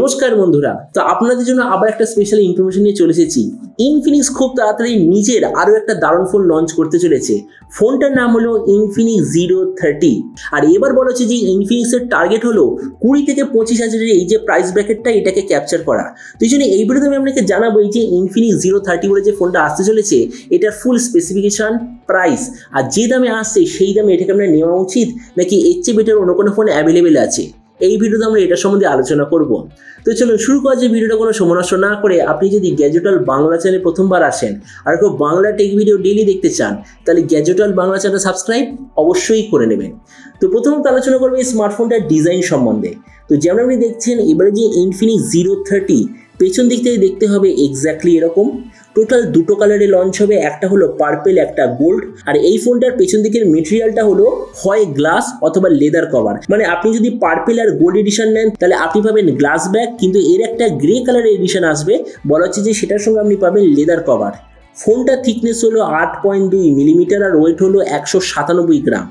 নমস্কার বন্ধুরা, তো আপনাদের জন্য আবার একটা স্পেশাল ইনফরমেশন নিয়ে চলে এসেছি। ইনফিনিক্স খুব তাড়াতাড়ি নিজের আরো একটা দারুণ ফোন লঞ্চ করতে চলেছে। ফোনটার নাম হলো ইনফিনিক্স জিরো 30। আর এবার বলা হচ্ছে যে ইনফিনিক্সের টার্গেট হলো 20 থেকে 25,000-এর এই যে প্রাইস ব্র্যাকেটটা এটাকে ক্যাপচার করা। তো এই জন্য এই ভিডিওতে আমি আপনাকে জানাবো এই যে ইনফিনিক্স জিরো 30 বলে যে ফোনটা আসতে চলেছে এটার ফুল স্পেসিফিকেশন, প্রাইস আর যে দামে আসছে সেই দামে এটাকে আমরা নেওয়া উচিত নাকি এর চেয়ে বেটার অন্য কোনো ফোন অ্যাভেলেবেল আছে, এই ভিডিওতে আমরা এটা সম্বন্ধে আলোচনা করব। তো চলুন শুরু করা যে ভিডিওটা কোনো সময় নষ্ট না করে, আপনি যদি গ্যাজেট ওয়ার্ল্ড বাংলা চ্যানেলে প্রথমবার আসেন আর কেউ বাংলা টেক ভিডিও ডেইলি দেখতে চান তাহলে gadget world Bangla channel subscribe অবশ্যই করে নেবেন। তো প্রথমত আলোচনা করবো এই স্মার্টফোনটার ডিজাইন সম্বন্ধে। তো যেমন আপনি দেখছেন এবারে যে ইনফিনিক্স জিরো 30 পেছন দিক থেকে দেখতে হবে এক্স্যাক্টলি এরকম। টোটাল দুটো কালারে লঞ্চ হবে, একটা হলো পার্পেল একটা গোল্ড। আর এই ফোনটার পেছন দিকের মেটেরিয়ালটা হলো হয় গ্লাস অথবা লেদার কভার। মানে আপনি যদি পার্পেল আর গোল্ড এডিশন নেন তাহলে আপনি পাবেন গ্লাস ব্যাক, কিন্তু এর একটা গ্রে কালারের এডিশন আসবে, বলা হচ্ছে যে সেটার সঙ্গে আপনি পাবেন লেদার কভার। ফোনটার থিকনেস হলো 8.2 মিলিমিটার আর ওয়েট হলো 197 গ্রাম।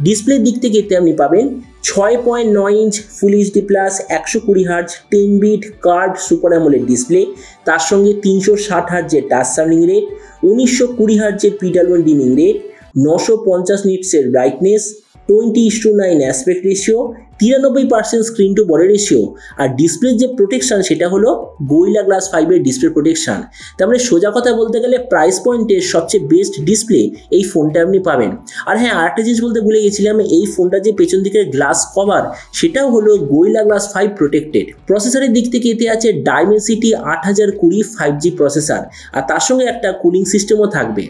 ডিসপ্লের দিক থেকে এতে আপনি পাবেন 6.9 inch full HD plus 120 hertz 10 bit curve super AMOLED display, তার সঙ্গে 360 হার্জের টাচ সাউন্ডিং রেট, 1920 হার্জের পিডাল1 ডিমিং রেট, 950 নিটসের brightness, 20:9 aspect ratio, 93% screen to body ratio. আর ডিসপ্লের যে প্রোটেকশন সেটা হলো গোরিলা গ্লাস 5-এর ডিসপ্লে প্রোটেকশন। তার মানে সোজা কথা বলতে গেলে প্রাইস পয়েন্টের সবচেয়ে বেস্ট ডিসপ্লে এই ফোনটা আপনি পাবেন। আর হ্যাঁ, আরেকটা জিনিস বলতে ভুলে গেছিলাম, এই ফোনটা যে পেছন দিকের গ্লাস কভার সেটাও হলো গোরিলা গ্লাস 5 প্রোটেক্টেড। প্রসেসরের দিক থেকে এতে আছে ডাইমেনসিটি 8020 5G প্রসেসর, আর তার সঙ্গে একটা কুলিং সিস্টেমও থাকবে।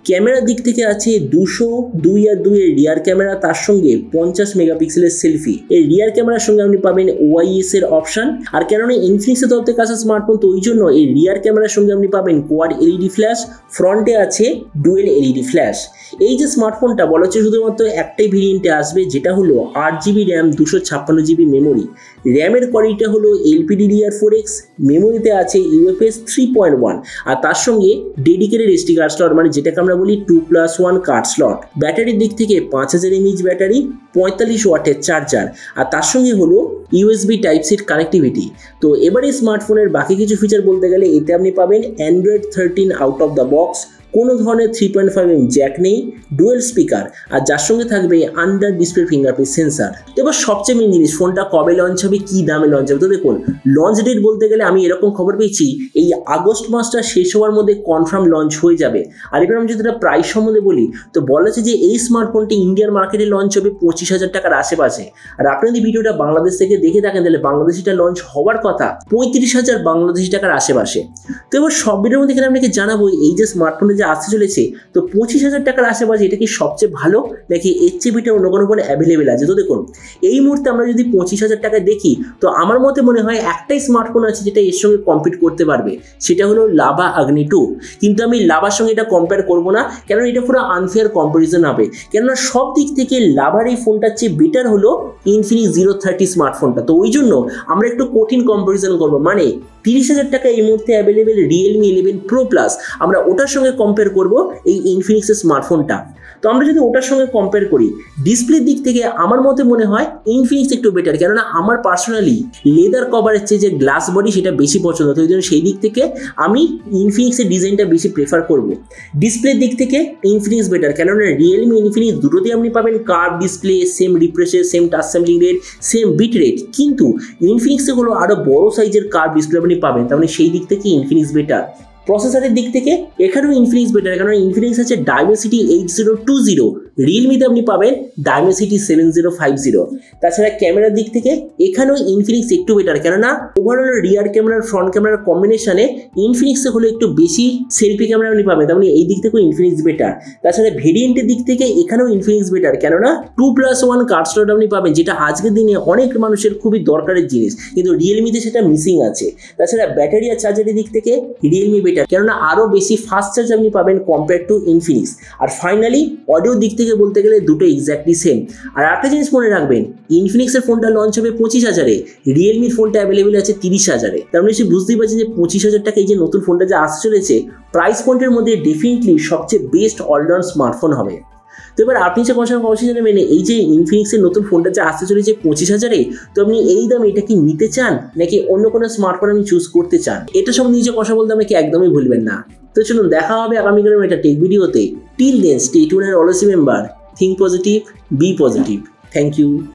ক্যামেরার দিক থেকে আছে 202 এর রিয়ার ক্যামেরা, তার সঙ্গে 50 মেগাপিক্সেলের সেলফি। এই রিয়ার ক্যামেরার সঙ্গে আপনি পাবেন ওআইএস এর অপশন। আর কেননা ইনফিনিক্সের তরফ থেকে আসা স্মার্টফোন, তো ওই জন্য এই রিয়ার ক্যামেরার সঙ্গে আপনি পাবেন কোয়াড এলইডি ফ্ল্যাশ, ফ্রন্টে আছে ডুয়েল এলইডি ফ্ল্যাশ। এই যে স্মার্টফোনটা বলা হচ্ছে শুধুমাত্র একটাই ভেরিয়েন্টে আসবে, যেটা হলো 8GB র্যাম 256GB মেমোরি। র্যামের কোয়ালিটিটা হলো LPDDR4X, মেমোরিতে আছে UFS 3.1 আর তার সঙ্গে ডেডিকেটেড এসডি কার্ড স্লট, মানে যেটাকে আমরা বলি 2+1 কার্ড স্লট। ব্যাটারির দিক থেকে 5000 mAh ব্যাটারি, 45 ওয়াটের চার্জার, আর তার সঙ্গে হলো USB টাইপ সি কানেক্টিভিটি। তো এবারে স্মার্টফোনের বাকি কিছু ফিচার বলতে গেলে এতে আপনি পাবেন Android 13 out of the box, কোনো ধরনের 3.5mm জ্যাক নেই, ডুয়েল স্পিকার, আর যার সঙ্গে থাকবে আন্ডার ডিসপ্লে ফিঙ্গারপ্রিন্ট সেন্সার। তো এবার সবচেয়ে মেন জিনিস, ফোনটা কবে লঞ্চ হবে, কি দামে লঞ্চ হবে। তো দেখুন, লঞ্চ ডেট বলতে গেলে আমি এরকম খবর পেয়েছি এই আগস্ট মাসটা শেষ হওয়ার মধ্যে কনফার্ম লঞ্চ হয়ে যাবে। আর এবার আমি যদি এটা প্রাইস সম্বন্ধে বলি, তো বলা হচ্ছে যে এই স্মার্টফোনটি ইন্ডিয়ান মার্কেটে লঞ্চ হবে 25,000 টাকার আশেপাশে। আর আপনি যদি ভিডিওটা বাংলাদেশ থেকে দেখে থাকেন তাহলে বাংলাদেশিটা লঞ্চ হওয়ার কথা 35,000 বাংলাদেশি টাকার আশেপাশে। তো এবার সব ভিডিওর মধ্যে এখানে আপনাকে জানাবো এই যে স্মার্টফোনে আসতে চলেছে, তো 25,000 টাকার আশেপাশে এটা কি সবচেয়ে ভালো নাকি এর চেয়ে বেটার অন্য কোনো ফোন অ্যাভেলেবেল আছে। তো দেখুন, এই মুহূর্তে আমরা যদি 25,000 টাকায় দেখি, তো আমার মতে মনে হয় একটাই স্মার্টফোন আছে যেটা এর সঙ্গে কম্পিট করতে পারবে, সেটা হলো লাভা আগ্নি 2। কিন্তু আমি লাভার সঙ্গে এটা কম্পেয়ার করবো না, কেননা এটা পুরো আনফেয়ার কম্পারিজন হবে। কেননা সব দিক থেকে লাভার এই ফোনটার চেয়ে বেটার হলো ইনফিনিক্স জিরো 30 স্মার্টফোনটা। তো ওই জন্য আমরা একটু কঠিন কম্পারিজন করবো, মানে 30,000 টাকা এই মুহূর্তে অ্যাভেলেবেল রিয়েলমি 11 প্রো প্লাস, আমরা ওটার সঙ্গে কম্পেয়ার করব এই ইনফিনিক্সের স্মার্টফোনটা। তো আমরা যদি ওটার সঙ্গে কম্পেয়ার করি, ডিসপ্লের দিক থেকে আমার মতে মনে হয় ইনফিনিক্স একটু বেটার, কেননা আমার পার্সোনালি লেদার কভারের চেয়ে যে গ্লাস বডি সেটা বেশি পছন্দ। তো ওই জন্য সেই দিক থেকে আমি ইনফিনিক্সের ডিজাইনটা বেশি প্রেফার করব। ডিসপ্লের দিক থেকে ইনফিনিক্স বেটার, কেননা রিয়েলমি ইনফিনিক্স দুটোতেই আপনি পাবেন curve display, same refresh rate, same touch sampling rate, same bit rate, কিন্তু ইনফিনিক্সে হলো আরও বড় সাইজের কার্ভ ডিসপ্লে আপনি পাবেন। তার মানে সেই দিক থেকে ইনফিনিক্স বেটার। প্রসেসরের দিক থেকে এখানেও ইনফিনিক্স বেটার, কারণ ইনফিনিক্স আছে ডাইমেনসিটি 8020, রিয়েলমিতে আপনি পাবেন ডাইমেনসিটি 7050। তাছাড়া ক্যামেরার দিক থেকে এখানেও ইনফিনিক্স একটু বেটার, কেননা ওভারঅল রিয়ার ক্যামেরার ফ্রন্ট ক্যামেরার কম্বিনেশনে ইনফিনিক্সে হলো একটু বেশি সেলফি ক্যামেরা আপনি পাবেন, তার মানে এই দিক থেকেও ইনফিনিক্স বেটার। তাছাড়া ভেরিয়েন্টের দিক থেকে এখানেও ইনফিনিক্স বেটার, কেননা 2+1 কার্ড স্লট আপনি পাবেন, যেটা আজকের দিনে অনেক মানুষের খুবই দরকারের জিনিস, কিন্তু রিয়েলমিতে সেটা মিসিং আছে। তাছাড়া ব্যাটারি আর চার্জারের দিক থেকে রিয়েলমি বেটার, কেননা আরও বেশি ফাস্ট চার্জ আপনি পাবেন কম্পেয়ার টু ইনফিনিক্স। আর ফাইনালি অডিও দিক থেকে বলতে গেলে দুটো এক্স্যাক্টলি সেম। আর একটা জিনিস মনে রাখবেন, ইনফিনিক্সের ফোনটা লঞ্চ হবে 25,000-এ, রিয়েলমির ফোনটা অ্যাভেলেবেল আছে 30,000-এ। তার মানে সে বুঝতেই পারছেন যে 25,000 টাকা এই যে নতুন ফোনটা যা আসতে চলেছে, প্রাইস পয়েন্টের মধ্যে ডেফিনেটলি সবচেয়ে বেস্ট অলরাউন্ড স্মার্টফোন হবে। তো এবার আপনি যে কথা অবশ্যই জানেন এই যে ইনফিনিক্সের নতুন ফোনটা যে আসতে চলেছে 25,000-এ, তো আপনি এই দামে এটা কি নিতে চান নাকি অন্য কোনো স্মার্টফোন আপনি চুজ করতে চান? এটা সম্বন্ধে নিজে কথা বলতে আমাকে একদমই ভুলবেন না। তো চলুন দেখা হবে আগামীকালের একটা টেক ভিডিওতে। Till then stay tuned and always remember, think positive, be positive. Thank you.